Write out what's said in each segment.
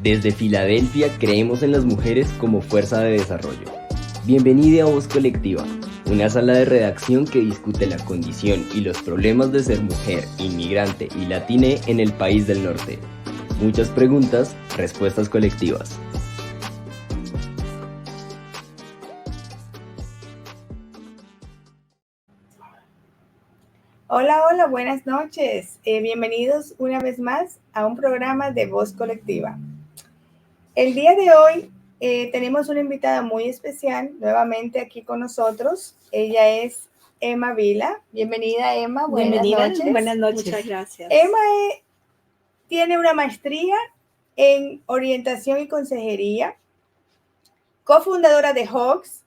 Desde Filadelfia creemos en las mujeres como fuerza de desarrollo. Bienvenida a Voz Colectiva, una sala de redacción que discute la condición y los problemas de ser mujer, inmigrante y latine en el país del norte. Muchas preguntas, respuestas colectivas. Hola, hola, buenas noches. Bienvenidos una vez más a un programa de Voz Colectiva. El día de hoy tenemos una invitada muy especial nuevamente aquí con nosotros. Ella es Emma Vila. Bienvenida, Emma. Buenas noches. Buenas noches. Muchas gracias. Emma tiene una maestría en orientación y consejería, cofundadora de Hawks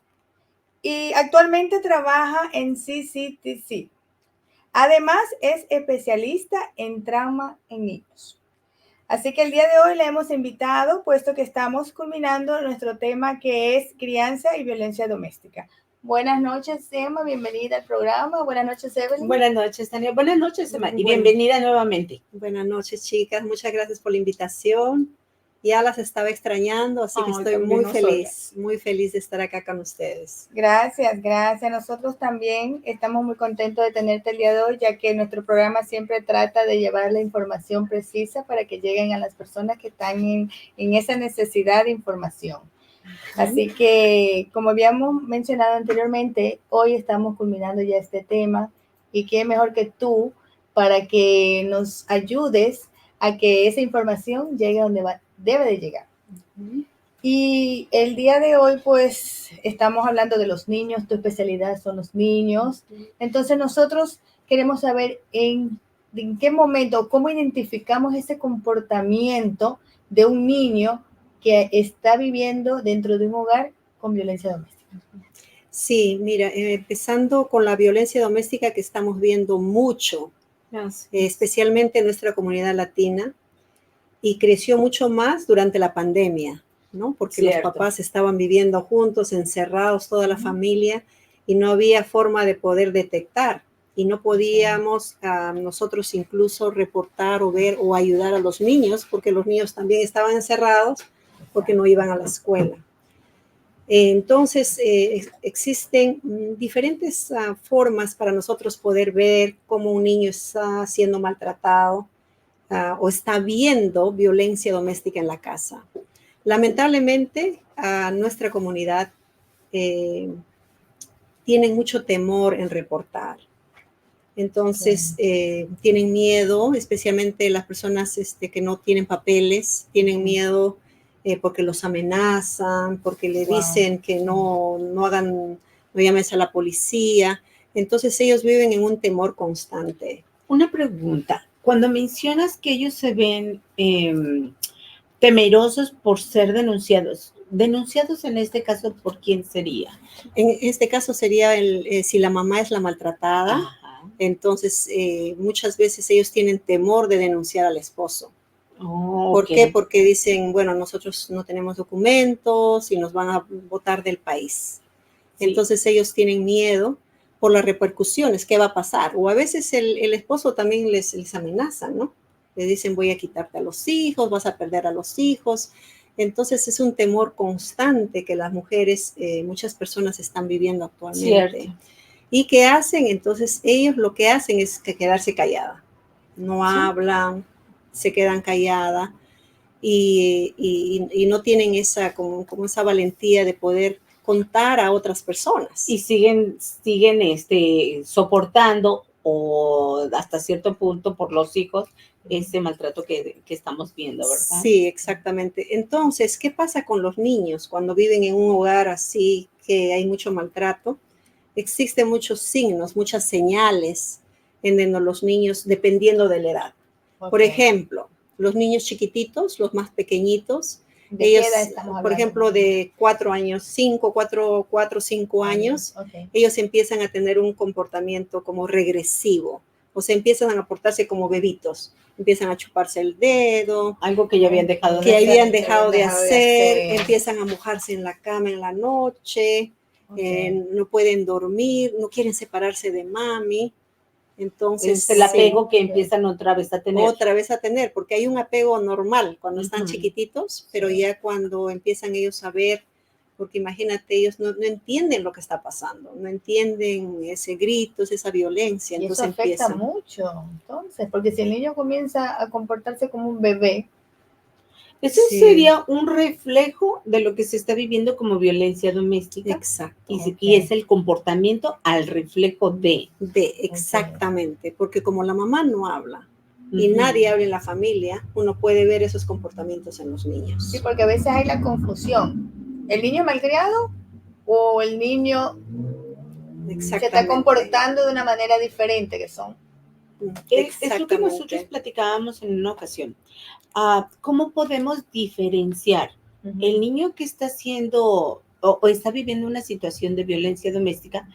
y actualmente trabaja en CCTC. Además, es especialista en trauma en niños. Así que el día de hoy le hemos invitado, puesto que estamos culminando nuestro tema que es crianza y violencia doméstica. Buenas noches, Emma, bienvenida al programa. Buenas noches, Evelyn. Buenas noches, Tania. Buenas noches, Emma, y bienvenida nuevamente. Buenas noches, chicas. Muchas gracias por la invitación. Ya las estaba extrañando, así que estoy muy feliz de estar acá con ustedes. Gracias, gracias. Nosotros también estamos muy contentos de tenerte el día de hoy, ya que nuestro programa siempre trata de llevar la información precisa para que lleguen a las personas que están en esa necesidad de información. Así que, como habíamos mencionado anteriormente, hoy estamos culminando ya este tema y qué mejor que tú para que nos ayudes a que esa información llegue donde debe de llegar. Y el día de hoy, pues, estamos hablando de los niños, tu especialidad son los niños. Entonces, nosotros queremos saber en qué momento, cómo identificamos ese comportamiento de un niño que está viviendo dentro de un hogar con violencia doméstica. Sí, mira, empezando con la violencia doméstica que estamos viendo mucho, especialmente en nuestra comunidad latina, y creció mucho más durante la pandemia, ¿no? Porque los papás estaban viviendo juntos, encerrados, toda la familia, y no había forma de poder detectar, y no podíamos nosotros incluso reportar o ver o ayudar a los niños, porque los niños también estaban encerrados, porque no iban a la escuela. Entonces, existen diferentes formas para nosotros poder ver cómo un niño está siendo maltratado o está viendo violencia doméstica en la casa. Lamentablemente, nuestra comunidad tiene mucho temor en reportar. Entonces, tienen miedo, especialmente las personas que no tienen papeles, tienen miedo porque los amenazan, porque le dicen que no llames a la policía. Entonces, ellos viven en un temor constante. Una pregunta. Cuando mencionas que ellos se ven temerosos por ser denunciados en este caso, ¿por quién sería? En este caso sería si la mamá es la maltratada. Ajá. Entonces muchas veces ellos tienen temor de denunciar al esposo. Oh, ¿por qué? Porque dicen, bueno, nosotros no tenemos documentos y nos van a botar del país. Sí. Entonces ellos tienen miedo por las repercusiones, ¿qué va a pasar? O a veces el esposo también les amenaza, ¿no? Le dicen, voy a quitarte a los hijos, vas a perder a los hijos. Entonces es un temor constante que las mujeres, muchas personas están viviendo actualmente. Cierto. ¿Y qué hacen? Entonces ellos lo que hacen es quedarse callada. No hablan, se quedan calladas y no tienen esa, como esa valentía de poder contar a otras personas. Y siguen soportando o hasta cierto punto por los hijos ese maltrato que estamos viendo, ¿verdad? Sí, exactamente. Entonces, ¿qué pasa con los niños cuando viven en un hogar así que hay mucho maltrato? Existen muchos signos, muchas señales en donde los niños, dependiendo de la edad. Okay. Por ejemplo, los niños chiquititos, los más pequeñitos, ellos, por ejemplo, de 4 años, 4 o 5 años, ellos empiezan a tener un comportamiento como regresivo, o sea, empiezan a portarse como bebitos, empiezan a chuparse el dedo. Algo que ya habían dejado de hacer, empiezan a mojarse en la cama en la noche, no pueden dormir, no quieren separarse de mami. Entonces, es el apego que empiezan otra vez a tener. Otra vez a tener, porque hay un apego normal cuando están chiquititos, pero ya cuando empiezan ellos a ver, porque imagínate, ellos no entienden lo que está pasando, no entienden ese gritos, esa violencia. Y entonces eso afecta mucho, entonces, porque si el niño comienza a comportarse como un bebé. Eso sería un reflejo de lo que se está viviendo como violencia doméstica. Exacto. Y es el comportamiento al reflejo de. Exactamente, porque como la mamá no habla y nadie habla en la familia, uno puede ver esos comportamientos en los niños. Sí, porque a veces hay la confusión. ¿El niño malcriado o el niño se está comportando de una manera diferente que son? Es lo que nosotros platicábamos en una ocasión. ¿Cómo podemos diferenciar el niño que está haciendo o está viviendo una situación de violencia doméstica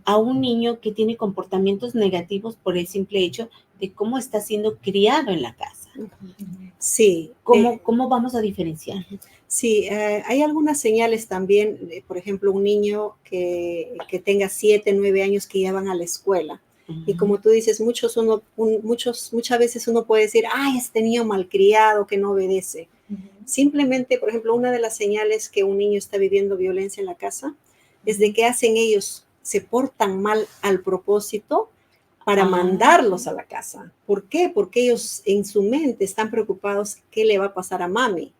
a un niño que tiene comportamientos negativos por el simple hecho de cómo está siendo criado en la casa? Sí. ¿Cómo vamos a diferenciar? Sí, hay algunas señales también, por ejemplo, un niño que tenga 7, 9 años que ya van a la escuela. Y como tú dices, muchas veces uno puede decir, ay, este niño malcriado que no obedece. Simplemente, por ejemplo, una de las señales que un niño está viviendo violencia en la casa es de que hacen ellos, se portan mal al propósito para mandarlos a la casa. ¿Por qué? Porque ellos en su mente están preocupados qué le va a pasar a mami.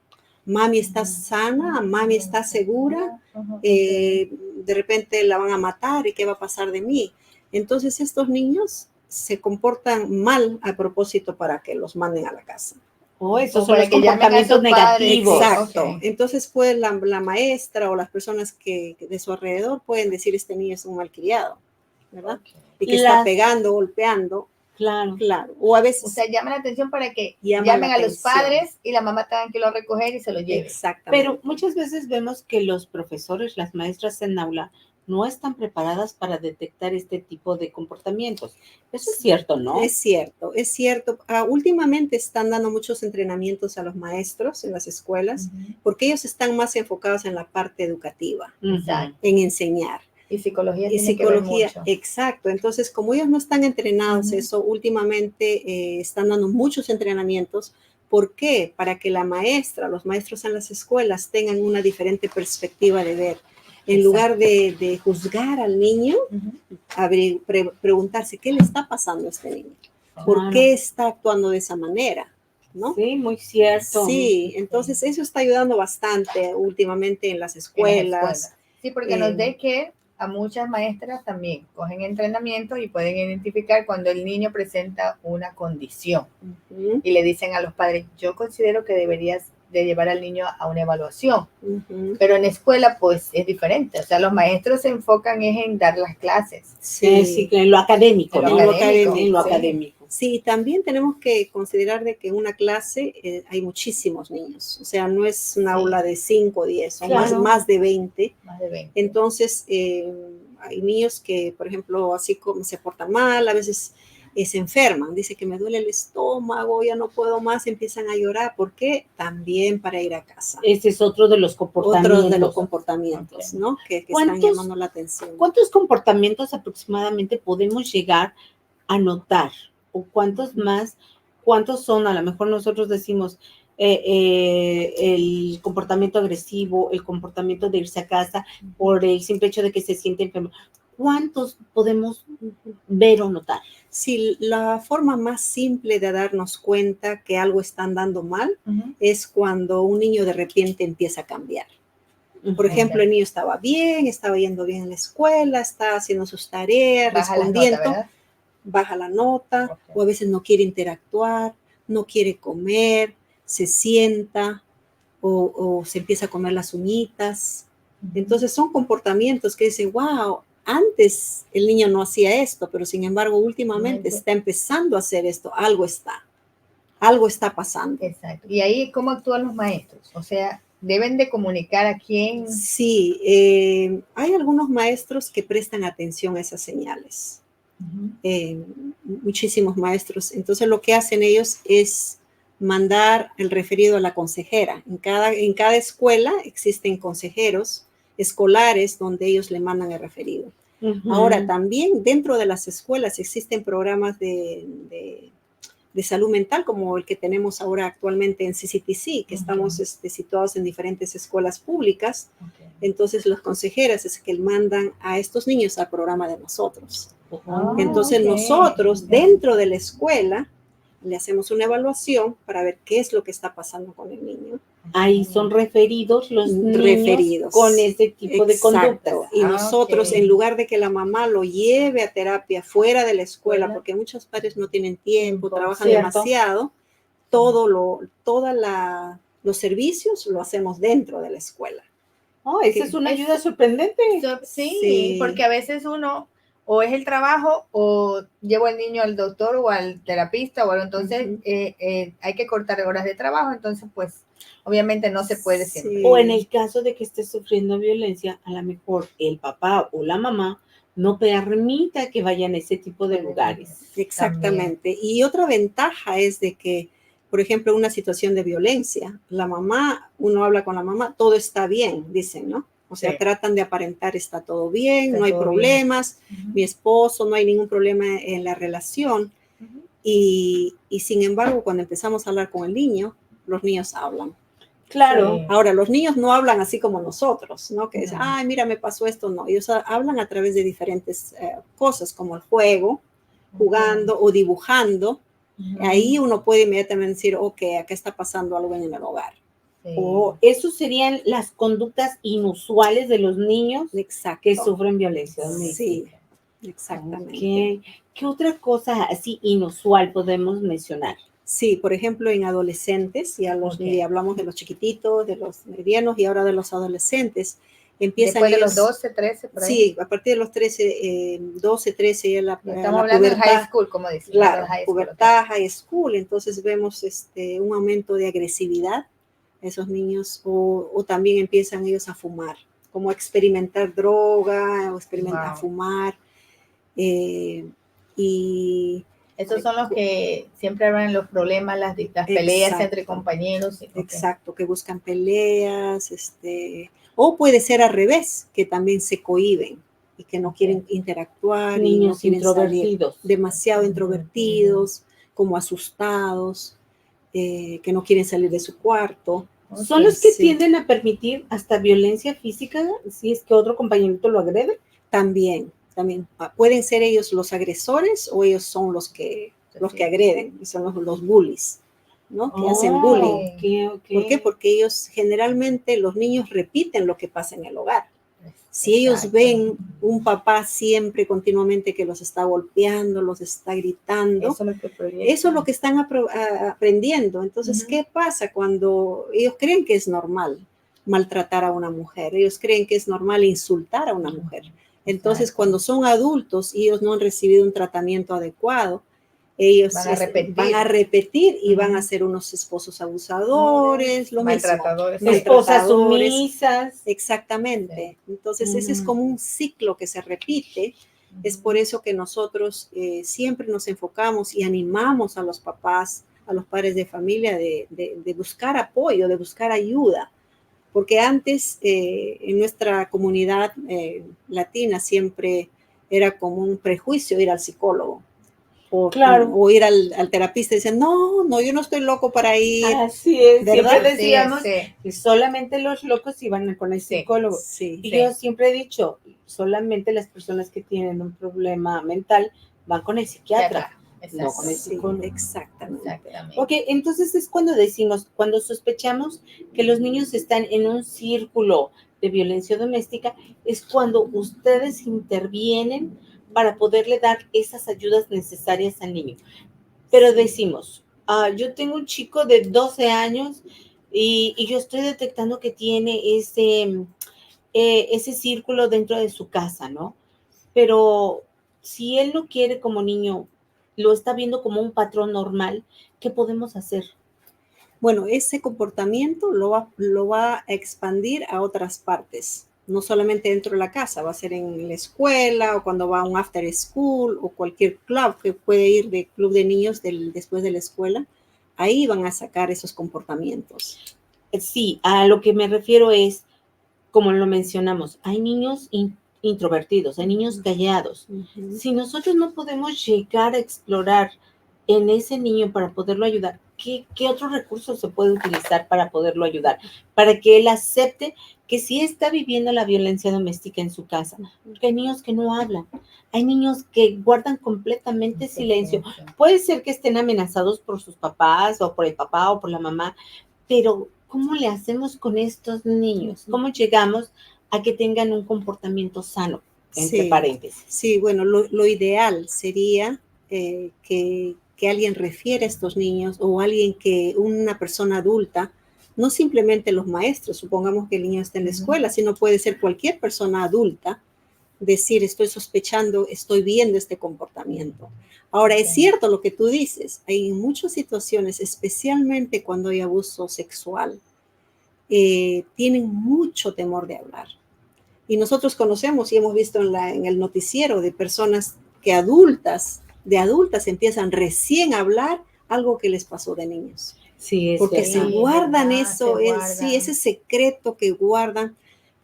Mami está sana, mami está segura, de repente la van a matar y qué va a pasar de mí. Entonces estos niños se comportan mal a propósito para que los manden a la casa. Esos son los comportamientos negativos. Exacto. Entonces pues la maestra o las personas de su alrededor pueden decir este niño es un malcriado, ¿verdad? Y que está pegando, golpeando. Claro. O a veces. O sea, llama la atención para que llamen a los padres y la mamá tenga que lo recoger y se lo lleve. Exactamente. Pero muchas veces vemos que los profesores, las maestras en aula, no están preparadas para detectar este tipo de comportamientos. Eso es cierto, ¿no? Es cierto. Últimamente están dando muchos entrenamientos a los maestros en las escuelas porque ellos están más enfocados en la parte educativa, en enseñar. Y psicología que ver mucho. Exacto. Entonces, como ellos no están entrenados, últimamente están dando muchos entrenamientos. ¿Por qué? Para que los maestros en las escuelas tengan una diferente perspectiva de ver. En lugar de juzgar al niño, preguntarse qué le está pasando a este niño. ¿Por qué está actuando de esa manera? ¿No? Sí, muy cierto. Sí, entonces eso está ayudando bastante últimamente en las escuelas. Sí, porque nos de que a muchas maestras también cogen entrenamiento y pueden identificar cuando el niño presenta una condición. Y le dicen a los padres, yo considero que deberías de llevar al niño a una evaluación. Pero en la escuela, pues, es diferente. O sea, los maestros se enfocan en dar las clases. Sí, en lo académico. En lo académico. Sí, también tenemos que considerar de que en una clase hay muchísimos niños. O sea, no es una aula de 5 o 10, son más de 20. Más de 20. Entonces, hay niños que, por ejemplo, así como se portan mal, a veces se enferman, dice que me duele el estómago, ya no puedo más, empiezan a llorar. ¿Por qué? También para ir a casa. Ese es otro de los comportamientos. ¿No? Que están llamando la atención. ¿Cuántos comportamientos aproximadamente podemos llegar a notar? ¿O cuántos son? A lo mejor nosotros decimos el comportamiento agresivo, el comportamiento de irse a casa por el simple hecho de que se siente enfermo. ¿Cuántos podemos ver o notar? Sí, la forma más simple de darnos cuenta que algo está andando mal es cuando un niño de repente empieza a cambiar. Por ejemplo, el niño estaba yendo bien en la escuela, está haciendo sus tareas, respondiendo, baja la nota, o a veces no quiere interactuar, no quiere comer, se sienta o se empieza a comer las uñitas. Entonces son comportamientos que dicen, wow, antes el niño no hacía esto, pero sin embargo últimamente está empezando a hacer esto, algo está pasando. Exacto. ¿Y ahí cómo actúan los maestros? O sea, ¿deben de comunicar a quién? Sí, hay algunos maestros que prestan atención a esas señales. Muchísimos maestros. Entonces lo que hacen ellos es mandar el referido a la consejera. En cada escuela existen consejeros escolares donde ellos le mandan el referido. Ahora, también dentro de las escuelas existen programas de salud mental, como el que tenemos ahora actualmente en CCTC, que estamos situados en diferentes escuelas públicas. Entonces, las consejeras es que mandan a estos niños al programa de nosotros. Entonces, nosotros, dentro de la escuela, le hacemos una evaluación para ver qué es lo que está pasando con el niño. Ahí son referidos los niños con ese tipo de conductas. Y nosotros, en lugar de que la mamá lo lleve a terapia fuera de la escuela, porque muchos padres no tienen tiempo, trabajan demasiado, los servicios lo hacemos dentro de la escuela. Esa es una ayuda sorprendente. Sí, porque a veces uno o es el trabajo o llevo al niño al doctor o al terapista, o entonces hay que cortar horas de trabajo, entonces pues obviamente no se puede siempre. O en el caso de que esté sufriendo violencia, a lo mejor el papá o la mamá no permita que vayan a ese tipo de lugares. Exactamente. También. Y otra ventaja es de que, por ejemplo, una situación de violencia, la mamá, uno habla con la mamá, todo está bien, dicen, ¿no? O sea, tratan de aparentar, está todo bien, no hay problemas, mi esposo, no hay ningún problema en la relación. Y sin embargo, cuando empezamos a hablar con el niño, los niños hablan. Claro. Ahora, los niños no hablan así como nosotros, ¿no? Que dicen, ay, mira, me pasó esto. No, ellos hablan a través de diferentes cosas, como el juego, jugando o dibujando. Ahí uno puede inmediatamente decir, ok, acá está pasando algo en el hogar. O eso serían las conductas inusuales de los niños que sufren violencia doméstica. Sí, exactamente. ¿Qué otra cosa así inusual podemos mencionar? Sí, por ejemplo, en adolescentes, ya hablamos de los chiquititos, de los medianos y ahora de los adolescentes. Empiezan después de los 12, 13, por ahí. Sí, a partir de los 13, 12, 13, ya estamos hablando de high school, como decimos. Claro, pubertad, high school, entonces vemos un aumento de agresividad a esos niños, o también empiezan ellos a fumar, como a experimentar droga, o experimentar fumar, y... Esos son los que siempre hablan los problemas, las peleas entre compañeros. Exacto, que buscan peleas, o puede ser al revés, que también se cohíben y que no quieren interactuar. Niños y no quieren introvertidos. Demasiado introvertidos, como asustados, que no quieren salir de su cuarto. ¿Son los que tienden a permitir hasta violencia física si es que otro compañerito lo agrede? También pueden ser ellos los agresores o ellos son los que agreden, y son los bullies, ¿no? Que hacen bullying. ¿Por qué? Porque ellos generalmente, los niños repiten lo que pasa en el hogar. Si ellos ven un papá siempre, continuamente, que los está golpeando, los está gritando, eso es lo que están aprendiendo. Entonces, ¿qué pasa cuando ellos creen que es normal maltratar a una mujer? Ellos creen que es normal insultar a una mujer. Entonces, cuando son adultos y ellos no han recibido un tratamiento adecuado, ellos van a repetir y van a ser unos esposos abusadores, maltratadores, esposas sumisas. Exactamente. Entonces, ese es como un ciclo que se repite. Es por eso que nosotros siempre nos enfocamos y animamos a los papás, a los padres de familia de buscar apoyo, de buscar ayuda. Porque antes en nuestra comunidad latina siempre era como un prejuicio ir al psicólogo o ir al terapista y decir, no, yo no estoy loco para ir. Así es, ¿verdad? Siempre decíamos que solamente los locos iban con el psicólogo. Yo siempre he dicho, solamente las personas que tienen un problema mental van con el psiquiatra. No con el psicólogo. Exactamente. Ok, entonces es cuando decimos, cuando sospechamos que los niños están en un círculo de violencia doméstica, es cuando ustedes intervienen para poderle dar esas ayudas necesarias al niño. Pero decimos, yo tengo un chico de 12 años y yo estoy detectando que tiene ese círculo dentro de su casa, ¿no? Pero si él no quiere como niño, lo está viendo como un patrón normal, ¿qué podemos hacer? Bueno, ese comportamiento lo va a expandir a otras partes, no solamente dentro de la casa, va a ser en la escuela o cuando va a un after school o cualquier club que puede ir de club de niños después de la escuela, ahí van a sacar esos comportamientos. Sí, a lo que me refiero es, como lo mencionamos, hay niños introvertidos, hay niños callados. Ujú. Si nosotros no podemos llegar a explorar en ese niño para poderlo ayudar, ¿qué otro recurso se puede utilizar para poderlo ayudar? Para que él acepte que sí está viviendo la violencia doméstica en su casa. Porque hay niños que no hablan, hay niños que guardan completamente silencio. Puede ser que estén amenazados por sus papás o por el papá o por la mamá, pero ¿cómo le hacemos con estos niños? ¿Cómo llegamos a que tengan un comportamiento sano, entre paréntesis? Sí, bueno, lo ideal sería que alguien refiera a estos niños o una persona adulta, no simplemente los maestros, supongamos que el niño está en la escuela, sino puede ser cualquier persona adulta, decir, estoy sospechando, estoy viendo este comportamiento. Ahora, es cierto lo que tú dices, hay muchas situaciones, especialmente cuando hay abuso sexual, tienen mucho temor de hablar. Y nosotros conocemos y hemos visto en el noticiero de personas que de adultas empiezan recién a hablar algo que les pasó de niños. Sí, porque se guardan eso, se guardan. sí, ese secreto que guardan.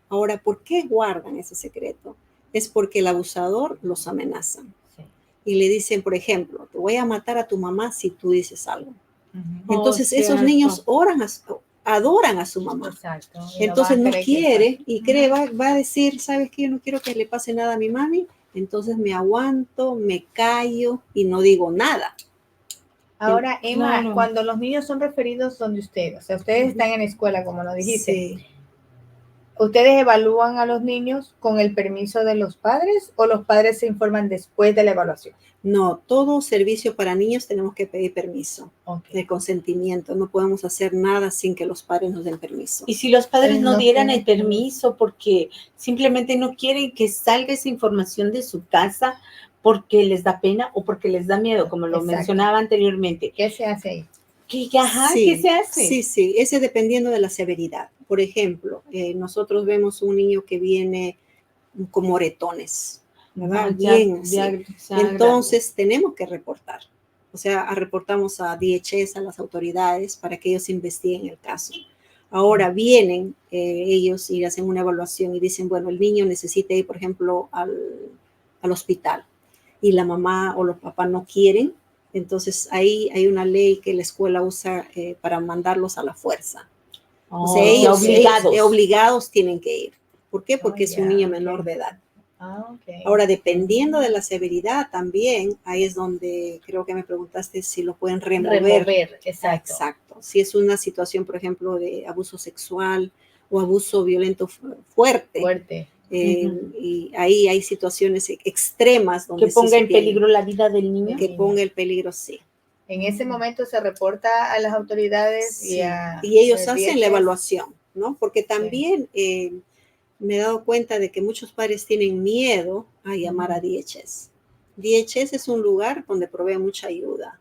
Ahora, ¿por qué guardan ese secreto? Es porque el abusador los amenaza. Sí. Y le dicen, por ejemplo, te voy a matar a tu mamá si tú dices algo. Entonces, esos niños adoran a su mamá. Exacto. Entonces no quiere y cree, va a decir, ¿sabes qué? Yo no quiero que le pase nada a mi mami, entonces me aguanto, me callo y no digo nada. Ahora, Emma, cuando los niños son referidos donde ustedes, o sea, ustedes están en la escuela, como lo dijiste, sí. ¿Ustedes evalúan a los niños con el permiso de los padres o los padres se informan después de la evaluación? No, todo servicio para niños tenemos que pedir permiso, de consentimiento. No podemos hacer nada sin que los padres nos den permiso. Y si los padres no dieran el permiso porque simplemente no quieren que salga esa información de su casa porque les da pena o porque les da miedo, como lo mencionaba anteriormente. ¿Qué se hace ahí? Sí, ¿qué se hace? Sí, ese dependiendo de la severidad. Por ejemplo, nosotros vemos un niño que viene con moretones, ¿verdad? Bien, entonces tenemos que reportar. O sea, reportamos a DHS, a las autoridades, para que ellos investiguen el caso. Ahora vienen ellos y hacen una evaluación y dicen, bueno, el niño necesita ir, por ejemplo, al hospital y la mamá o los papás no quieren. Entonces, ahí hay una ley que la escuela usa para mandarlos a la fuerza. O sea, ellos obligados tienen que ir. ¿Por qué? Porque es un niño menor de edad. Ahora, dependiendo de la severidad también, ahí es donde creo que me preguntaste si lo pueden remover. Exacto. Si es una situación, por ejemplo, de abuso sexual o abuso violento fuerte. Y ahí hay situaciones extremas donde que ponga en peligro la vida del niño. Que ponga el peligro, sí. En ese momento se reporta a las autoridades sí. y ellos hacen la evaluación, ¿no? Porque también me he dado cuenta de que muchos padres tienen miedo a llamar a DHS. DHS es un lugar donde provee mucha ayuda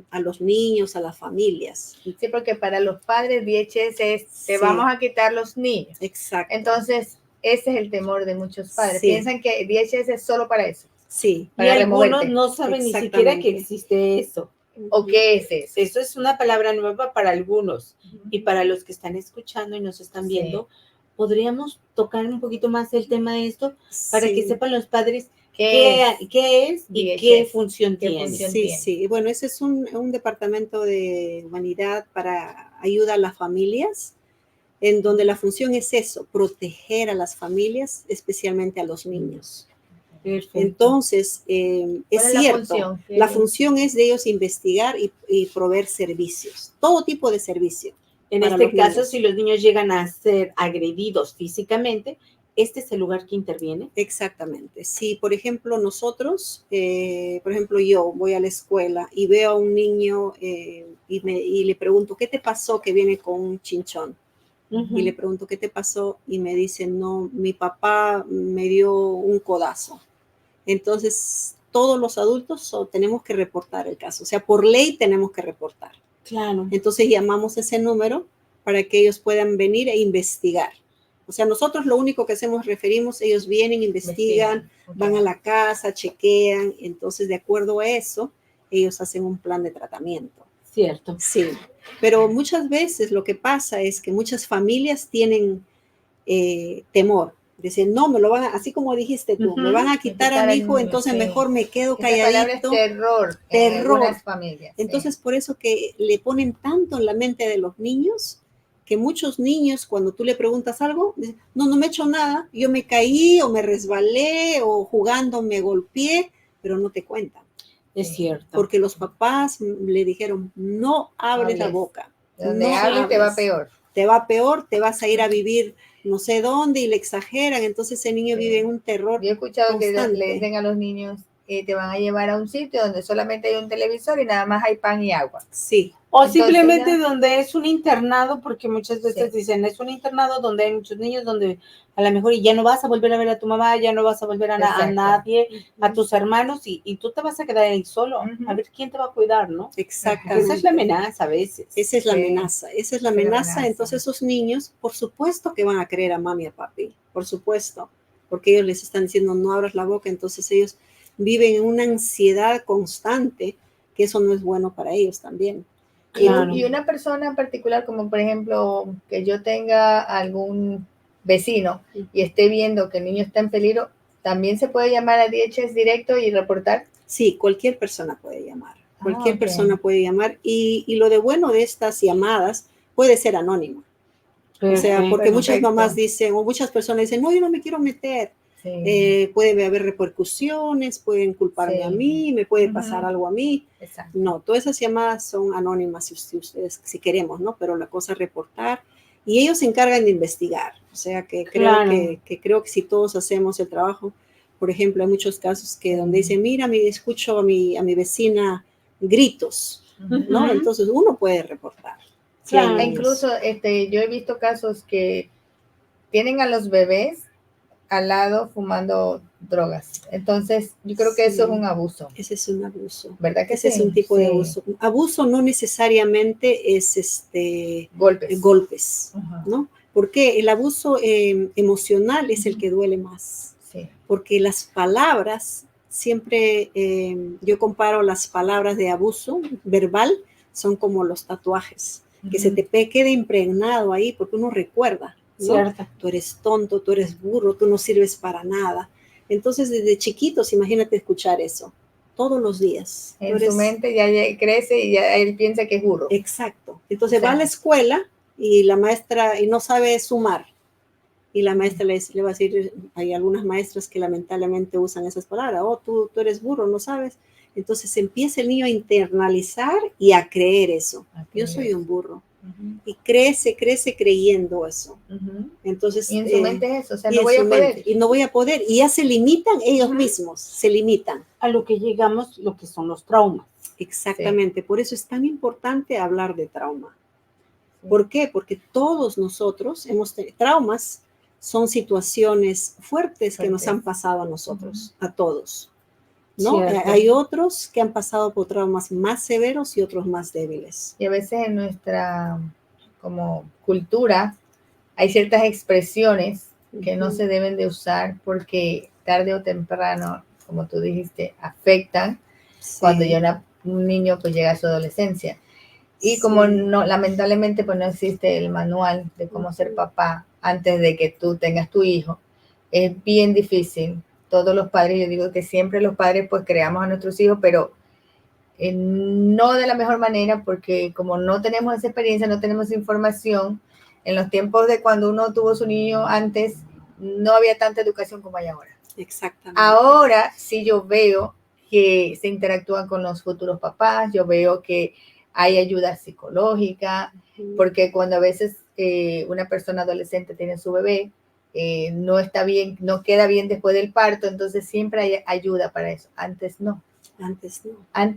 a los niños, a las familias. Sí, porque para los padres DHS es, te vamos a quitar los niños. Exacto. Entonces, ese es el temor de muchos padres. Piensan que DHS es solo para eso. Sí. Para y algunos no saben ni siquiera que existe eso. ¿O qué es eso? Eso es una palabra nueva para algunos. Y para los que están escuchando y nos están viendo, podríamos tocar un poquito más el tema de esto para que sepan los padres qué es y qué función tiene. Sí. Bueno, ese es un departamento de humanidad para ayuda a las familias, en donde la función es eso, proteger a las familias, especialmente a los niños. Perfecto. Entonces, es cierto, la función es de ellos investigar y proveer servicios, todo tipo de servicio. En este caso, si los niños llegan a ser agredidos físicamente, ¿este es el lugar que interviene? Exactamente. Si, por ejemplo, nosotros, por ejemplo, yo voy a la escuela y veo a un niño y le pregunto, ¿qué te pasó que viene con un chinchón? Y le pregunto, ¿qué te pasó? Y me dicen, no, mi papá me dio un codazo. Entonces, todos los adultos tenemos que reportar el caso. O sea, por ley tenemos que reportar. Claro. Entonces, llamamos ese número para que ellos puedan venir e investigar. O sea, nosotros lo único que hacemos, referimos, ellos vienen, investigan, van a la casa, chequean. Entonces, de acuerdo a eso, ellos hacen un plan de tratamiento. Cierto. Sí. Pero muchas veces lo que pasa es que muchas familias tienen temor Dicen, no, me lo van a, así como dijiste tú, me van a quitar a mi hijo, entonces mejor me quedo calladito. Es terror. En algunas familias. Entonces, por eso que le ponen tanto en la mente de los niños, que muchos niños, cuando tú le preguntas algo, dicen, no me he hecho nada, yo me caí o me resbalé o jugando me golpeé, pero no te cuentan. Es cierto. Porque los papás le dijeron, no hables la boca. Donde hables te va peor. Te va peor, te vas a ir a vivir no sé dónde y le exageran, entonces ese niño vive en un terror. Yo he escuchado constante. Que le dicen a los niños, te van a llevar a un sitio donde solamente hay un televisor y nada más hay pan y agua. Sí. O entonces, simplemente donde es un internado, porque muchas veces dicen, es un internado donde hay muchos niños, donde a lo mejor ya no vas a volver a ver a tu mamá, ya no vas a volver a nadie, a tus hermanos, y tú te vas a quedar ahí solo. A ver quién te va a cuidar, ¿no? Exactamente. Esa es la amenaza a veces. Esa es la amenaza. Entonces esos niños, por supuesto que van a creer a mami y a papi, por supuesto, porque ellos les están diciendo no abras la boca, entonces ellos viven en una ansiedad constante, que eso no es bueno para ellos también. Claro. Y una persona en particular, como por ejemplo, que yo tenga algún vecino y esté viendo que el niño está en peligro, ¿también se puede llamar a DHS directo y reportar? Sí, cualquier persona puede llamar. Cualquier persona puede llamar. Y lo de bueno de estas llamadas puede ser anónima. O sea, porque muchas mamás dicen, o muchas personas dicen, no, yo no me quiero meter. Sí. Puede haber repercusiones, pueden culparme a mí, me puede pasar algo a mí. Exacto. No, todas esas llamadas son anónimas si ustedes, si queremos, ¿no? Pero la cosa es reportar y ellos se encargan de investigar. O sea, que creo que si todos hacemos el trabajo, por ejemplo, hay muchos casos que donde dicen, mira, escucho a mi vecina gritos, ¿no? Entonces uno puede reportar. Claro. Incluso yo he visto casos que tienen a los bebés al lado fumando drogas. Entonces, yo creo que eso es un abuso. Ese es un abuso. ¿Verdad que ese es un tipo de abuso? Abuso no necesariamente es golpes, ¿no? Porque el abuso emocional es el que duele más. Sí. Porque las palabras, siempre yo comparo las palabras de abuso verbal, son como los tatuajes, que se te quede impregnado ahí porque uno recuerda. ¿No? Cierto. Tú eres tonto, tú eres burro, tú no sirves para nada. Entonces, desde chiquitos, imagínate escuchar eso todos los días. En su mente ya crece y ya él piensa que es burro. Exacto. Entonces va a la escuela y la maestra y no sabe sumar. Y la maestra le va a decir, hay algunas maestras que lamentablemente usan esas palabras, tú eres burro, no sabes. Entonces empieza el niño a internalizar y a creer eso. Yo soy un burro. Y crece creyendo eso. Entonces, y en su mente es eso, o sea, no voy a poder. Y no voy a poder. Y ya se limitan ellos mismos, se limitan. A lo que llegamos, lo que son los traumas. Exactamente, por eso es tan importante hablar de trauma. ¿Por qué? Porque todos nosotros hemos tenido traumas, son situaciones fuertes que nos han pasado a nosotros, a todos. ¿No? Hay otros que han pasado por traumas más severos y otros más débiles. Y a veces en nuestra como cultura hay ciertas expresiones que no se deben de usar porque tarde o temprano, como tú dijiste, afectan cuando ya un niño pues llega a su adolescencia. Y como lamentablemente pues no existe el manual de cómo ser papá antes de que tú tengas tu hijo, es bien difícil. Todos los padres, yo digo que siempre los padres pues creamos a nuestros hijos, pero no de la mejor manera porque como no tenemos esa experiencia, no tenemos información, en los tiempos de cuando uno tuvo su niño antes, no había tanta educación como hay ahora. Exactamente. Ahora sí yo veo que se interactúan con los futuros papás, yo veo que hay ayuda psicológica, porque cuando a veces una persona adolescente tiene su bebé, no está bien, no queda bien después del parto, entonces siempre hay ayuda para eso. Antes no. Antes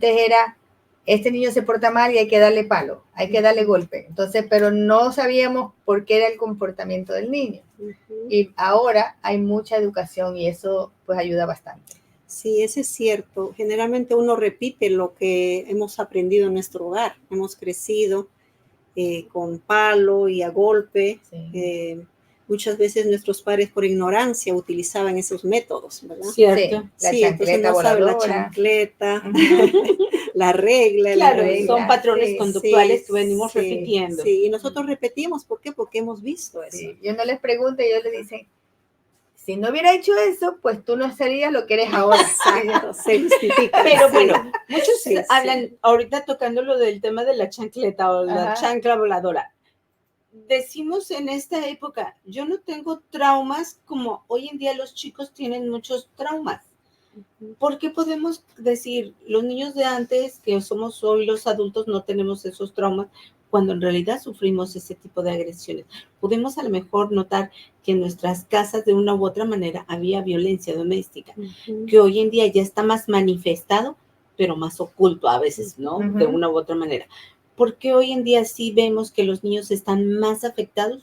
era, este niño se porta mal y hay que darle palo, hay que darle golpe. Entonces, pero no sabíamos por qué era el comportamiento del niño. Y ahora hay mucha educación y eso pues ayuda bastante. Sí, eso es cierto. Generalmente uno repite lo que hemos aprendido en nuestro hogar. Hemos crecido con palo y a golpe. Sí. Muchas veces nuestros padres por ignorancia utilizaban esos métodos, ¿verdad? Cierto. Sí, entonces no saben la chancleta, la regla. Claro, son patrones conductuales que venimos repitiendo. Sí, y nosotros repetimos, ¿por qué? Porque hemos visto eso. Sí. Yo no les pregunto, ellos les dicen, Si no hubiera hecho eso, pues tú no serías lo que eres ahora. Exacto, se justifica. Pero sí. bueno, muchos Sí, hablan, sí. ahorita tocando lo del tema de la chancleta o la chancla voladora. Decimos en esta época, yo no tengo traumas como hoy en día los chicos tienen muchos traumas. ¿Por qué podemos decir, los niños de antes, que somos hoy los adultos, no tenemos esos traumas, cuando en realidad sufrimos ese tipo de agresiones? Podemos a lo mejor notar que en nuestras casas de una u otra manera había violencia doméstica, que hoy en día ya está más manifestado, pero más oculto a veces, ¿no? De una u otra manera. Porque hoy en día sí vemos que los niños están más afectados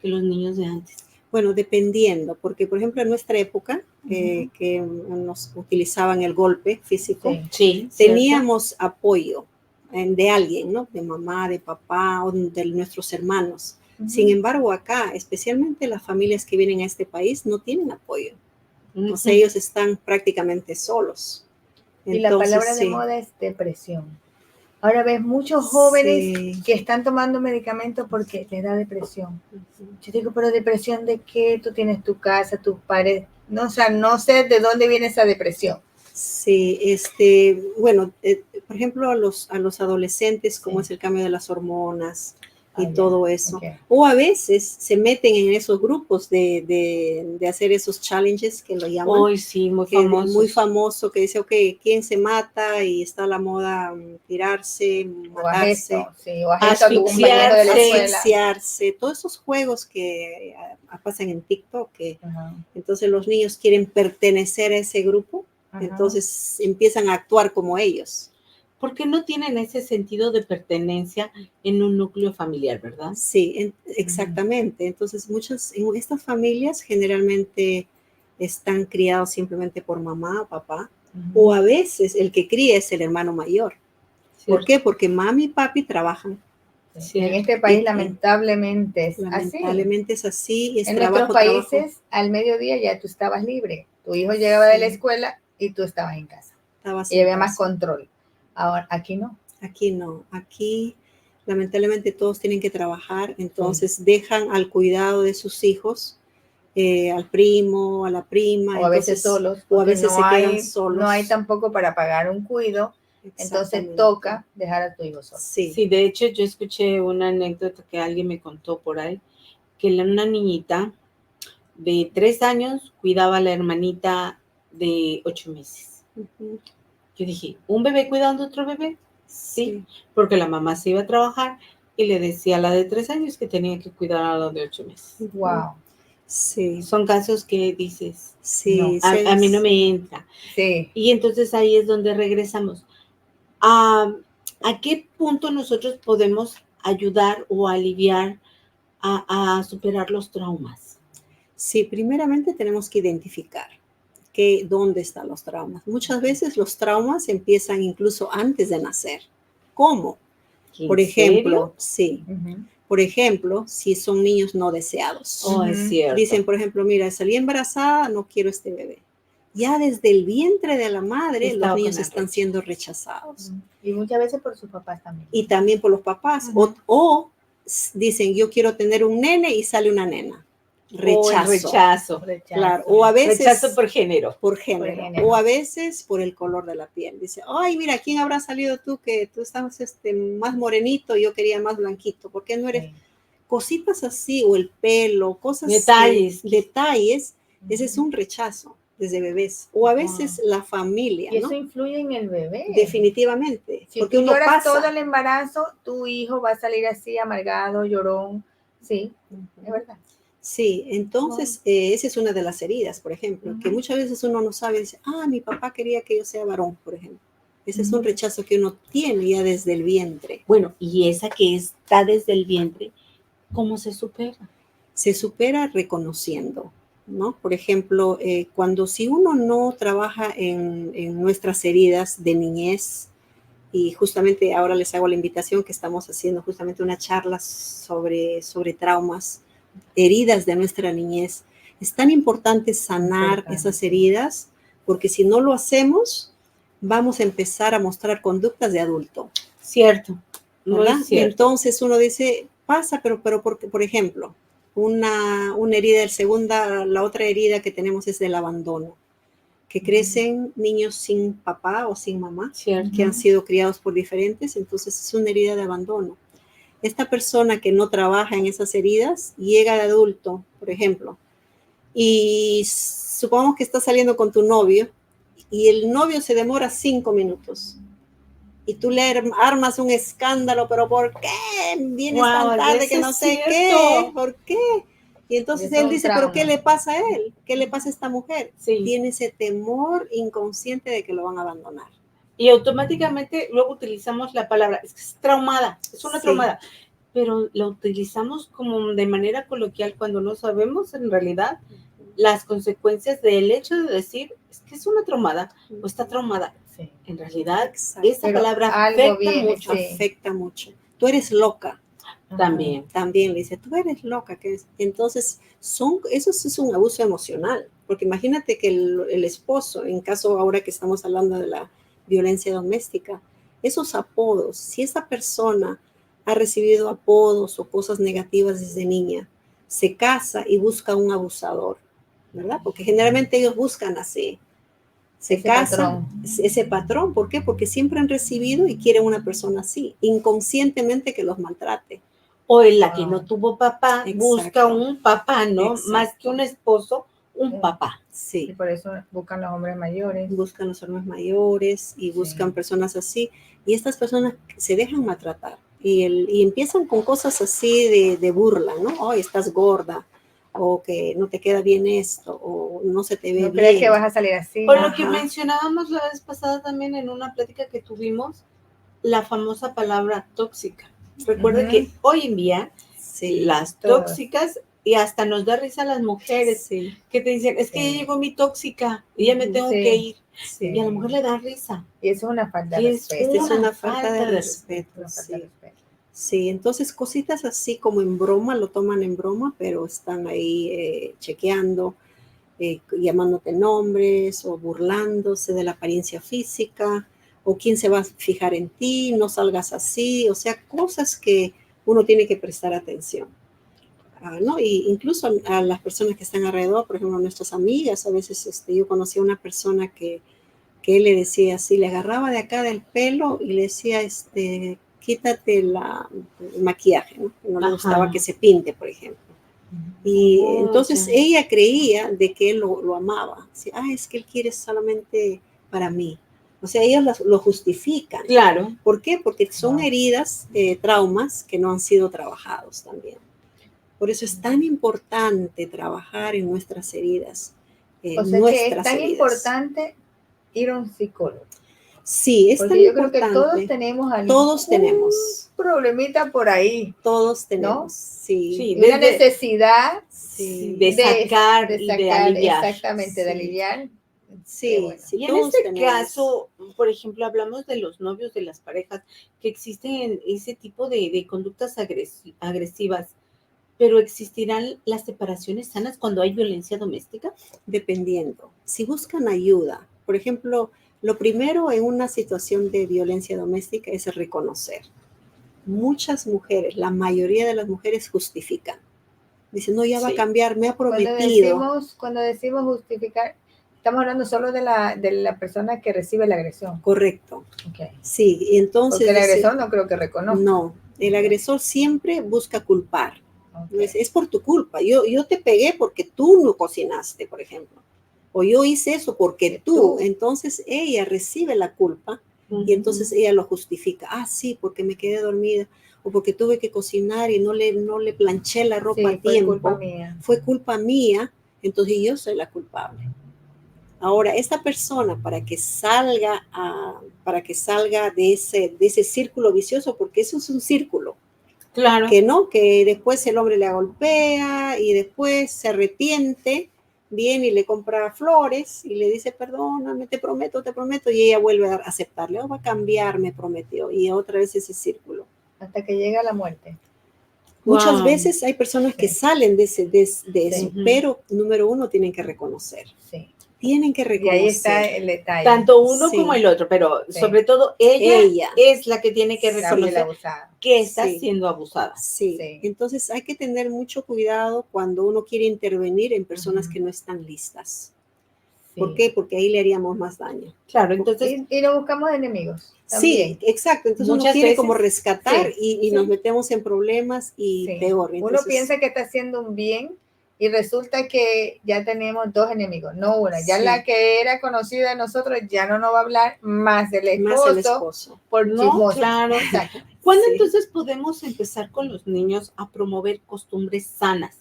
que los niños de antes. Bueno, dependiendo, porque por ejemplo en nuestra época, que nos utilizaban el golpe físico, sí, teníamos apoyo de alguien, ¿no? De mamá, de papá o de nuestros hermanos. Sin embargo, acá, especialmente las familias que vienen a este país, no tienen apoyo. O sea, ellos están prácticamente solos. Entonces, y la palabra de moda es depresión. Ahora ves muchos jóvenes que están tomando medicamentos porque les da depresión. Yo digo, pero ¿depresión de qué? Tú tienes tu casa, tus padres. No, o sea, no sé de dónde viene esa depresión. Sí, bueno, por ejemplo, a los adolescentes, como es el cambio de las hormonas y todo eso. O a veces se meten en esos grupos de hacer esos challenges que lo llaman. Hoy sí, muy famoso. Muy famoso, que dice, ok, ¿quién se mata? Y está la moda tirarse, matarse, o asfixiarse. Todos esos juegos que pasan en TikTok, que entonces los niños quieren pertenecer a ese grupo. Entonces empiezan a actuar como ellos. Porque no tienen ese sentido de pertenencia en un núcleo familiar, ¿verdad? Sí, exactamente. Entonces en estas familias generalmente están criados simplemente por mamá o papá, o a veces el que cría es el hermano mayor. ¿Cierto? ¿Por qué? Porque mami y papi trabajan. Sí, en este país lamentablemente es así. En nuestros países, al mediodía ya tú estabas libre. Tu hijo llegaba de la escuela y tú estabas en casa. Y había más control. Ahora, aquí no. Aquí no. Aquí, lamentablemente, todos tienen que trabajar. Entonces, dejan al cuidado de sus hijos, al primo, a la prima. O a veces solos. O a veces se quedan solos. No hay tampoco para pagar un cuido. Entonces, toca dejar a tu hijo solo. Sí, de hecho, yo escuché una anécdota que alguien me contó por ahí, que una niñita de 3 años cuidaba a la hermanita de 8 meses. Yo dije, ¿un bebé cuidando a otro bebé? Sí, porque la mamá se iba a trabajar y le decía a la de 3 años que tenía que cuidar a la de 8 meses. Wow. Sí. Son casos que dices, sí, no, a mí no me entra. Sí. Y entonces ahí es donde regresamos. ¿A qué punto nosotros podemos ayudar o aliviar a superar los traumas? Sí, primeramente tenemos que identificar dónde están los traumas. Muchas veces los traumas empiezan incluso antes de nacer. ¿Cómo? Por ejemplo, sí. Por ejemplo, si son niños no deseados. Es cierto. Dicen, por ejemplo, mira, salí embarazada, no quiero este bebé. Ya desde el vientre de la madre, los niños están siendo rechazados. Y muchas veces por sus papás también. Y también por los papás. O dicen, yo quiero tener un nene y sale una nena. Rechazo. Claro. O a veces rechazo por género. Por género. O a veces por el color de la piel. Dice, ay, mira, ¿quién habrá salido tú? Que tú estabas más morenito, yo quería más blanquito. ¿Por qué no eres? Sí. Cositas así, o el pelo, cosas. Detalles. Ese es un rechazo desde bebés. O a veces la familia. Y eso influye en el bebé. Definitivamente. Si porque tú lloras todo el embarazo, tu hijo va a salir así, amargado, llorón. Sí, es verdad. Sí, entonces esa es una de las heridas, por ejemplo, que muchas veces uno no sabe, dice, mi papá quería que yo sea varón, por ejemplo. Ese es un rechazo que uno tiene ya desde el vientre. Bueno, y esa que está desde el vientre, ¿cómo se supera? Se supera reconociendo, ¿no? Por ejemplo, si uno no trabaja en nuestras heridas de niñez, y justamente ahora les hago la invitación que estamos haciendo justamente una charla sobre traumas, heridas de nuestra niñez. Es tan importante sanar esas heridas, porque si no lo hacemos, vamos a empezar a mostrar conductas de adulto. Cierto. ¿Verdad? Cierto. Entonces uno dice, pasa, pero por ejemplo, una herida, la otra herida que tenemos es del abandono, que crecen niños sin papá o sin mamá, que han sido criados por diferentes, entonces es una herida de abandono. Esta persona que no trabaja en esas heridas llega de adulto, por ejemplo, y supongamos que estás saliendo con tu novio y el novio se demora 5 minutos y tú le armas un escándalo, pero ¿por qué? Vienes tan tarde que no sé qué, ¿por qué? Y entonces él dice, ¿pero qué le pasa a él? ¿Qué le pasa a esta mujer? Tiene ese temor inconsciente de que lo van a abandonar. Y automáticamente luego utilizamos la palabra, es traumada, es una traumada, pero la utilizamos como de manera coloquial cuando no sabemos en realidad las consecuencias del hecho de decir, es que es una traumada o está traumada. Sí. En realidad, esa palabra afecta mucho. Tú eres loca. También le dice, tú eres loca. Entonces, eso es un abuso emocional, porque imagínate que el esposo, en caso ahora que estamos hablando de la violencia doméstica, esos apodos, si esa persona ha recibido apodos o cosas negativas desde niña, se casa y busca un abusador, ¿verdad? Porque generalmente ellos buscan así. Se casan, ese patrón. ¿Por qué? Porque siempre han recibido y quieren una persona así, inconscientemente que los maltrate. O en la que no tuvo papá, busca un papá, ¿no? Exacto. Más que un esposo, un papá. Sí. Y por eso buscan los hombres mayores. Buscan los hombres mayores y buscan personas así. Y estas personas se dejan maltratar. Y empiezan con cosas así de burla, ¿no? Oh, estás gorda. O que no te queda bien esto, o no se te ve bien. No crees que vas a salir así. Por lo que mencionábamos la vez pasada también en una plática que tuvimos, la famosa palabra tóxica. Recuerda que hoy en día las tóxicas, y hasta nos da risa a las mujeres, que te dicen, es que ya llegó mi tóxica, y ya me tengo que ir. Y a la mujer le da risa. Y eso es una falta de respeto. Es una falta de respeto. Sí, entonces cositas así como en broma, lo toman en broma, pero están ahí chequeando, llamándote nombres o burlándose de la apariencia física, o quién se va a fijar en ti, no salgas así, o sea, cosas que uno tiene que prestar atención. ¿No? Y incluso a las personas que están alrededor, por ejemplo, nuestras amigas, a veces yo conocí a una persona que él le decía así, le agarraba de acá del pelo y le decía, quítate el maquillaje, ¿no? No le gustaba que se pinte, por ejemplo. Y entonces ella creía de que él lo amaba. Así, es que él quiere solamente para mí. O sea, ellos lo justifican. Claro. ¿Por qué? Porque son heridas, traumas que no han sido trabajados también. Por eso es tan importante trabajar en nuestras heridas. O sea que es tan importante ir a un psicólogo. Sí, es tan importante. Creo que todos tenemos un problemita por ahí. Todos tenemos, ¿no? Sí. Una necesidad de sacar y de aliviar. Exactamente, de aliviar. Sí, bueno. Y en este caso, por ejemplo, hablamos de los novios, de las parejas, que existen ese tipo de conductas agresivas, pero ¿existirán las separaciones sanas cuando hay violencia doméstica? Dependiendo. Si buscan ayuda, por ejemplo, lo primero en una situación de violencia doméstica es reconocer. Muchas mujeres, la mayoría de las mujeres justifican. Dicen, no, ya va a cambiar, me ha prometido. Cuando decimos justificar, estamos hablando solo de la persona que recibe la agresión. Correcto. Okay. Sí, entonces... Porque el agresor no creo que reconozca. No, el agresor siempre busca culpar. Okay. Es por tu culpa. Yo te pegué porque tú no cocinaste, por ejemplo. O yo hice eso porque tú. Entonces ella recibe la culpa y entonces ella lo justifica. Sí, porque me quedé dormida o porque tuve que cocinar y no le planché la ropa a tiempo. Fue culpa mía, entonces yo soy la culpable. Ahora, esta persona para que salga de ese círculo vicioso, porque eso es un círculo. Claro. Que después el hombre la golpea y después se arrepiente, viene y le compra flores y le dice, perdóname, te prometo, y ella vuelve a aceptarle, va a cambiar, me prometió, y otra vez ese círculo. Hasta que llega la muerte. Muchas veces hay personas que salen de eso, pero número uno tienen que reconocer. Sí. tienen que reconocer. Y ahí está el detalle. Tanto uno como el otro, pero sobre todo ella es la que tiene que reconocer que está siendo abusada. Sí. Entonces hay que tener mucho cuidado cuando uno quiere intervenir en personas que no están listas. ¿Por qué? Porque ahí le haríamos más daño. Claro, entonces... Y no buscamos enemigos también. Sí, exacto. Entonces uno quiere como rescatar y nos metemos en problemas y peor. Entonces, uno piensa que está haciendo un bien y resulta que ya tenemos dos enemigos, no una. Ya la que era conocida de nosotros ya no nos va a hablar más del esposo. Por chismoso. Claro. ¿Cuándo entonces podemos empezar con los niños a promover costumbres sanas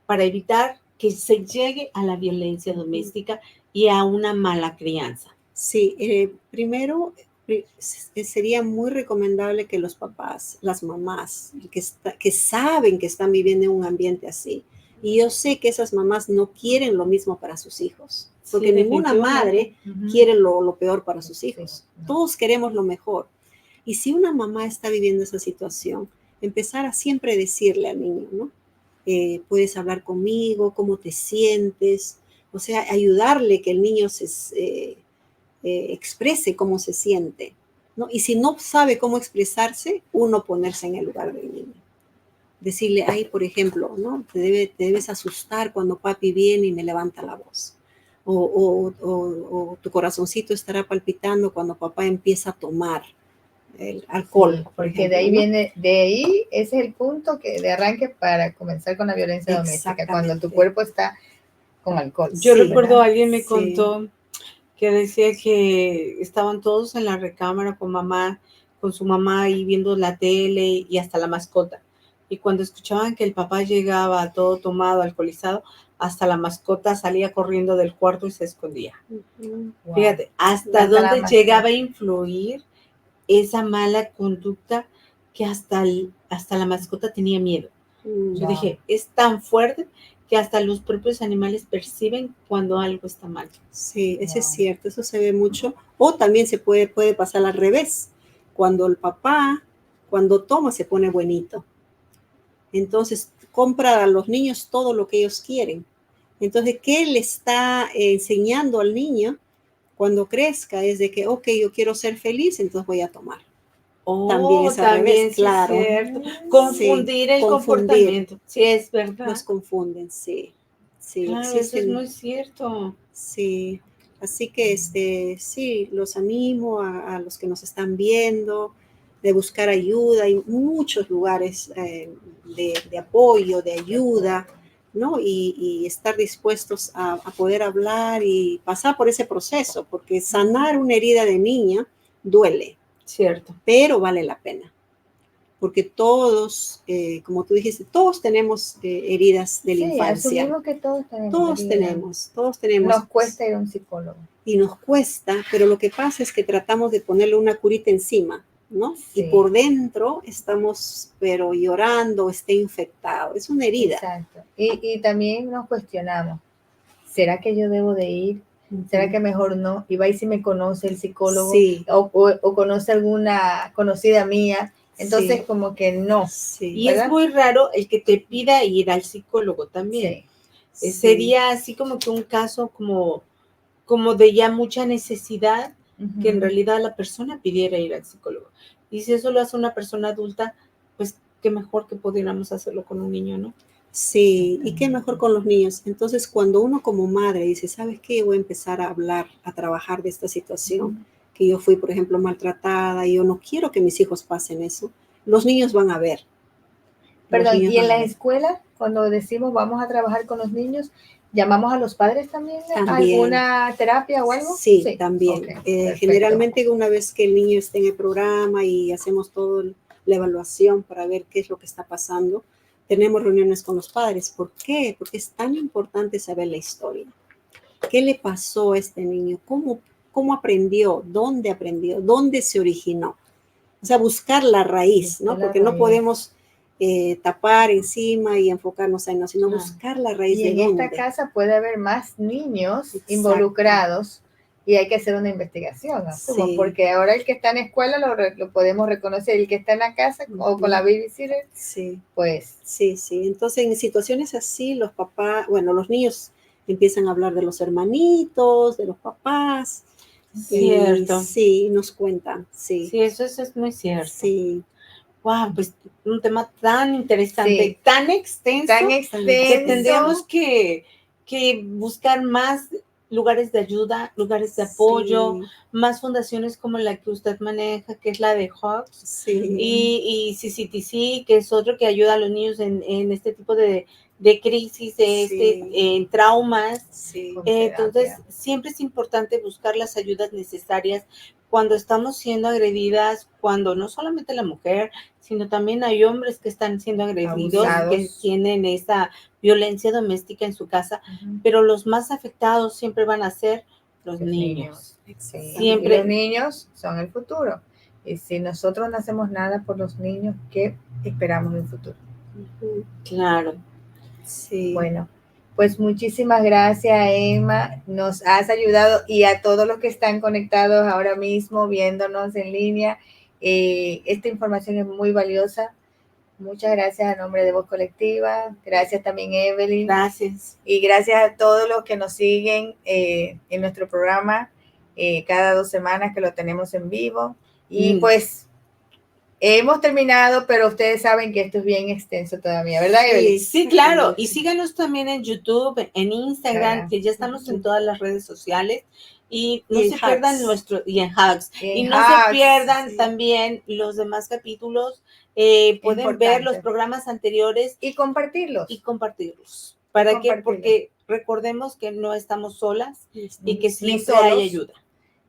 para evitar que se llegue a la violencia doméstica y a una mala crianza? Sí, primero sería muy recomendable que los papás, las mamás, que saben que están viviendo en un ambiente así, y yo sé que esas mamás no quieren lo mismo para sus hijos, porque ninguna madre quiere lo peor para sus hijos. Todos queremos lo mejor. Y si una mamá está viviendo esa situación, empezar a siempre decirle al niño, ¿no? Puedes hablar conmigo, cómo te sientes, o sea, ayudarle que el niño se exprese cómo se siente, ¿no? Y si no sabe cómo expresarse, uno ponerse en el lugar del niño. Decirle, ay, por ejemplo, ¿no? Te debes asustar cuando papi viene y me levanta la voz. O tu corazoncito estará palpitando cuando papá empieza a tomar el alcohol. Porque ejemplo, de ahí viene, ese es el punto de arranque para comenzar con la violencia doméstica, cuando tu cuerpo está con alcohol. Yo recuerdo, alguien me contó que decía que estaban todos en la recámara con su mamá ahí viendo la tele y hasta la mascota. Y cuando escuchaban que el papá llegaba todo tomado, alcoholizado, hasta la mascota salía corriendo del cuarto y se escondía. Wow. Fíjate, hasta dónde llegaba a influir esa mala conducta que hasta la mascota tenía miedo. Yo dije, es tan fuerte que hasta los propios animales perciben cuando algo está mal. Sí, eso es cierto, eso se ve mucho. O también se puede pasar al revés. Cuando el papá, cuando toma, se pone buenito. Entonces, compra a los niños todo lo que ellos quieren. Entonces, ¿qué le está enseñando al niño cuando crezca? Es de que, ok, yo quiero ser feliz, entonces voy a tomar. También es al revés, claro. Cierto. Confundir el comportamiento. Sí, es verdad. Los confunden, sí. Claro, eso es muy cierto. Sí, así que sí, los animo a los que nos están viendo, de buscar ayuda. Hay muchos lugares de apoyo, de ayuda, ¿no? Y estar dispuestos a poder hablar y pasar por ese proceso, porque sanar una herida de niña duele. Cierto. Pero vale la pena, porque todos, como tú dijiste, todos tenemos heridas de la infancia. Asumimos que todos tenemos. Todos tenemos. Nos cuesta ir a un psicólogo. Y nos cuesta, pero lo que pasa es que tratamos de ponerle una curita encima, ¿no? Sí. Y por dentro estamos, pero llorando, está infectado. Es una herida. Exacto. Y también nos cuestionamos, ¿será que yo debo de ir? ¿Será que mejor no? Y va y si me conoce el psicólogo o conoce alguna conocida mía. Entonces como que no. Y ¿verdad? Es muy raro el que te pida ir al psicólogo también. Sería así como que un caso como de ya mucha necesidad que en realidad la persona pidiera ir al psicólogo. Y si eso lo hace una persona adulta, pues qué mejor que pudiéramos hacerlo con un niño, ¿no? Sí, y qué mejor con los niños. Entonces, cuando uno como madre dice, ¿sabes qué? Yo voy a empezar a hablar, a trabajar de esta situación, que yo fui, por ejemplo, maltratada y yo no quiero que mis hijos pasen eso, los niños van a ver. Perdón, ¿y en la escuela, cuando decimos vamos a trabajar con los niños, llamamos a los padres también? ¿Alguna terapia o algo? Sí, también. Okay, generalmente una vez que el niño esté en el programa y hacemos toda la evaluación para ver qué es lo que está pasando, tenemos reuniones con los padres. ¿Por qué? Porque es tan importante saber la historia. ¿Qué le pasó a este niño? ¿Cómo aprendió? ¿Dónde se originó? O sea, buscar la raíz, ¿no? Porque no podemos tapar encima y enfocarnos en no, sino buscar la raíz de dónde. Y en esta casa puede haber más niños involucrados y hay que hacer una investigación, asumo, porque ahora el que está en escuela lo podemos reconocer, el que está en la casa o con la babysitter, pues. Sí. Entonces, en situaciones así, los papás, bueno, los niños empiezan a hablar de los hermanitos, de los papás. Cierto. Sí, nos cuentan, sí. Sí, eso es muy cierto. Sí. Wow, pues un tema tan interesante, sí, tan extenso, que tendríamos que buscar más lugares de ayuda, lugares de apoyo, sí, más fundaciones como la que usted maneja, que es la de Hugs, sí, y CCTC, que es otro que ayuda a los niños en este tipo de crisis, sí, en traumas. Sí, entonces, siempre es importante buscar las ayudas necesarias cuando estamos siendo agredidas, cuando no solamente la mujer, sino también hay hombres que están siendo agredidos, abusados, que tienen esa violencia doméstica en su casa, pero los más afectados siempre van a ser los niños. Sí. Siempre. Y los niños son el futuro. Y si nosotros no hacemos nada por los niños, ¿qué esperamos del futuro? Claro. Sí. Bueno, pues muchísimas gracias, Emma. Nos has ayudado, y a todos los que están conectados ahora mismo, viéndonos en línea. Esta información es muy valiosa. Muchas gracias a nombre de Voz Colectiva. Gracias también, Evelyn. Gracias. Y gracias a todos los que nos siguen en nuestro programa cada 2 semanas que lo tenemos en vivo. Y pues hemos terminado, pero ustedes saben que esto es bien extenso todavía, ¿verdad, Evelyn? Sí, claro. Y síganos también en YouTube, en Instagram, que ya estamos en todas las redes sociales. Y no se pierdan y en Hugs. Y no se pierdan también los demás capítulos. Pueden ver los programas anteriores. Y compartirlos. ¿Para qué? Porque recordemos que no estamos solas y que siempre hay ayuda.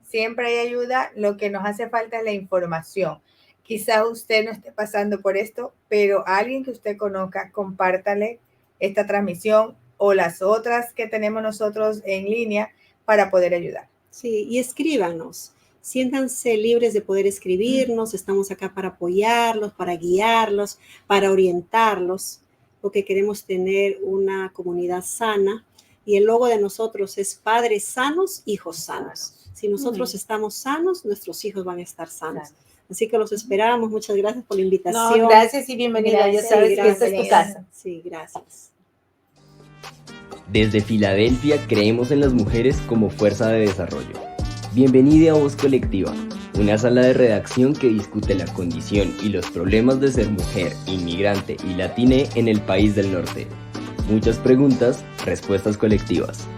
Siempre hay ayuda. Lo que nos hace falta es la información. Quizás usted no esté pasando por esto, pero a alguien que usted conozca, compártale esta transmisión o las otras que tenemos nosotros en línea para poder ayudar. Sí, y escríbanos. Siéntanse libres de poder escribirnos. Estamos acá para apoyarlos, para guiarlos, para orientarlos, porque queremos tener una comunidad sana. Y el logo de nosotros es Padres Sanos, Hijos Sanos. Si nosotros estamos sanos, nuestros hijos van a estar sanos. Así que los esperamos. Muchas gracias por la invitación. No, gracias y bienvenida. Ya sabes que esta es tu casa. Sí, gracias. Desde Filadelfia creemos en las mujeres como fuerza de desarrollo. Bienvenida a Voz Colectiva, una sala de redacción que discute la condición y los problemas de ser mujer, inmigrante y latina en el país del norte. Muchas preguntas, respuestas colectivas.